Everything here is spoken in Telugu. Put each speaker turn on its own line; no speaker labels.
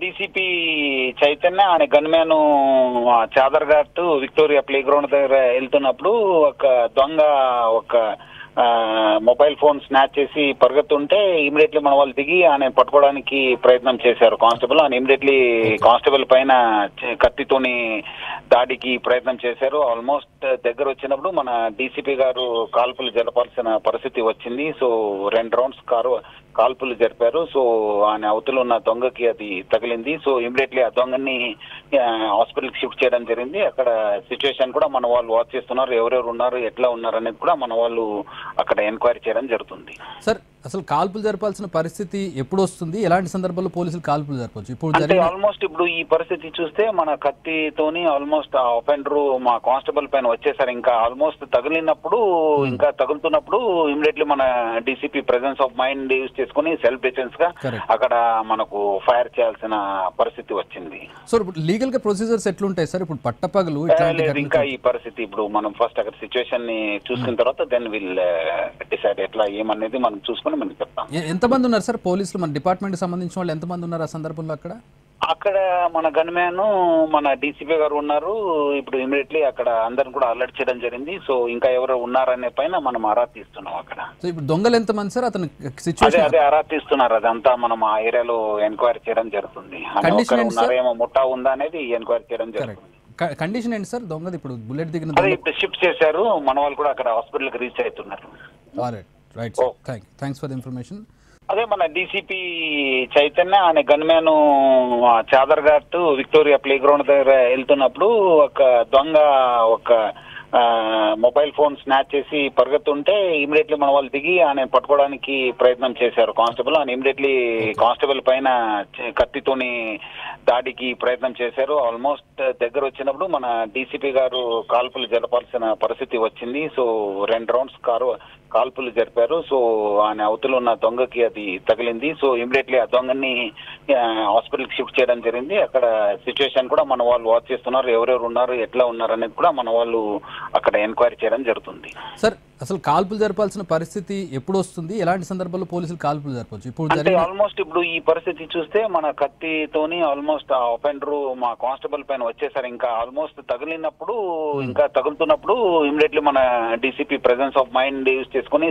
డీసీపీ చైతన్య అనే గన్మ్యాన్ చాదర్ ఘాట్ విక్టోరియా ప్లే గ్రౌండ్ దగ్గర వెళ్తున్నప్పుడు ఒక దొంగ ఒక మొబైల్ ఫోన్ స్నాచ్ చేసి పరిగెత్తుంటే ఇమీడియట్లీ మన వాళ్ళు దిగి ఆయన పట్టుకోవడానికి ప్రయత్నం చేశారు కానిస్టేబుల్. ఆయన ఇమీడియట్లీ కానిస్టేబుల్ పైన కత్తితోని దాడికి ప్రయత్నం చేశారు. ఆల్మోస్ట్ దగ్గర వచ్చినప్పుడు మన డీసీపీ గారు కాల్పులు జరపాల్సిన పరిస్థితి వచ్చింది. సో 2 రౌండ్స్ కాల్పులు జరిపారు. సో ఆయన అవతల ఉన్న దొంగకి అది తగిలింది. సో ఇమీడియట్లీ ఆ దొంగని హాస్పిటల్కి షిఫ్ట్ చేయడం జరిగింది. అక్కడ సిచ్యువేషన్ కూడా మన వాళ్ళు వాచ్ చేస్తున్నారు, ఎవరెవరు ఉన్నారు, ఎట్లా ఉన్నారు అనేది కూడా మన వాళ్ళు అక్కడ ఎంక్వైరీ చేయడం జరుగుతుంది.
సార్, అసలు కాల్పులు జరపాల్సిన పరిస్థితి ఎప్పుడు వస్తుంది? ఎలాంటి సందర్భాల్లో పోలీసులు కాల్పులు జరపవచ్చు? ఇప్పుడు
ఆల్మోస్ట్ ఇప్పుడు ఈ పరిస్థితి చూస్తే మన కత్తితోని ఆల్మోస్ట్ ఆ ఒఫెండర్ మా కానిస్టేబుల్ పైన వచ్చేసారు. ఇంకా ఆల్మోస్ట్ తగిలినప్పుడు ఇంకా తగులుతున్నప్పుడు ఇమీడియట్లీ మన DCP presence of mind use చేసుకుని సెల్ఫ్ డిఫెన్స్ గా అక్కడ మనకు ఫైర్ చేయాల్సిన పరిస్థితి వచ్చింది.
సో ఇప్పుడు లీగల్ గా ప్రొసీజర్స్ ఎట్లుంటాయి సార్? ఇప్పుడు పట్టపగలు
ఇంకా ఈ పరిస్థితి ఇప్పుడు మనం ఫస్ట్ అక్కడ సిచ్యువేషన్ ని చూసుకున్న తర్వాత దెన్ విల్ డిసైడ్ ఎట్లా ఏమనేది మనం చూసుకుని మనకి చెప్తాం.
ఎంతమంది ఉన్నారు సార్ పోలీసులు, మన డిపార్ట్మెంట్ సంబంధించిన వాళ్ళు ఎంతమంది ఉన్నారు ఆ సందర్భంలో?
అక్కడ మన గన్మ్యాన్ మన డీసీపీ గారు ఉన్నారు. ఇప్పుడు ఇమీడియట్లీ అక్కడ అందరిని కూడా అలర్ట్ చేయడం జరిగింది. సో ఇంకా ఎవరు ఉన్నారనే పైన మనం ఆరా తీస్తున్నాం అక్కడ.
సో ఇప్పుడు దొంగలు ఎంతమంది సార్? అతను
అదే ఆరా తీస్తున్నారు. అదంతా మనం ఆ ఏరియాలో ఎంక్వైరీ చేయడం జరుగుతుంది. ఉన్నారేమో ముఠా ఉందా అనేది ఎంక్వైరీ చేయడం జరుగుతుంది.
కండిషన్ ఏంటి సార్ దొంగది? ఇప్పుడు బుల్లెట్ దిగిన
ఇప్పుడు షిఫ్ట్ చేశారు, మన వాళ్ళు కూడా అక్కడ హాస్పిటల్ కి రీచ్ అవుతున్నారు.
Right, thanks for the information.
అదే మన డీసీపీ చైతన్య అనే గన్మ్యాన్ చాదర్ ఘాట్ విక్టోరియా ప్లే గ్రౌండ్ దగ్గర వెళ్తున్నప్పుడు ఒక దొంగ ఒక మొబైల్ ఫోన్ స్నాచ్ చేసి పరిగెత్తుంటే ఇమీడియట్లీ మన వాళ్ళు దిగి ఆయన పట్టుకోవడానికి ప్రయత్నం చేశారు కానిస్టేబుల్. ఆయన ఇమీడియట్లీ కానిస్టేబుల్ పైన కత్తితోని దాడికి ప్రయత్నం చేశారు. ఆల్మోస్ట్ దగ్గర వచ్చినప్పుడు మన డీసీపీ గారు కాల్పులు జరపాల్సిన పరిస్థితి వచ్చింది. సో 2 రౌండ్స్ కాల్పులు జరిపారు. సో ఆయన అవతల ఉన్న దొంగకి అది తగిలింది. సో ఇమీడియట్లీ ఆ దొంగని హాస్పిటల్కి షిఫ్ట్ చేయడం జరిగింది. అక్కడ సిచ్యువేషన్ కూడా మన వాళ్ళు వాచ్ చేస్తున్నారు, ఎవరెవరు ఉన్నారు, ఎట్లా ఉన్నారు అనేది కూడా మన వాళ్ళు అక్కడ ఎంక్వైరీ చేయడం జరుగుతుంది.
సార్, అసలు కాల్పులు జరపాల్సిన పరిస్థితి ఎప్పుడు వస్తుంది? ఎలాంటి సందర్భాల్లో పోలీసులు కాల్పులు జరపవచ్చు? ఇప్పుడు
ఆల్మోస్ట్ ఇప్పుడు ఈ పరిస్థితి చూస్తే మన కత్తితోని ఆల్మోస్ట్ ఆ ఒఫెండర్ మా కానిస్టేబుల్ పైన వచ్చేసారు. ఇంకా ఆల్మోస్ట్ తగిలినప్పుడు ఇంకా తగులుతున్నప్పుడు ఇమీడియట్లీ మన DCP presence of mind use చేసుకుని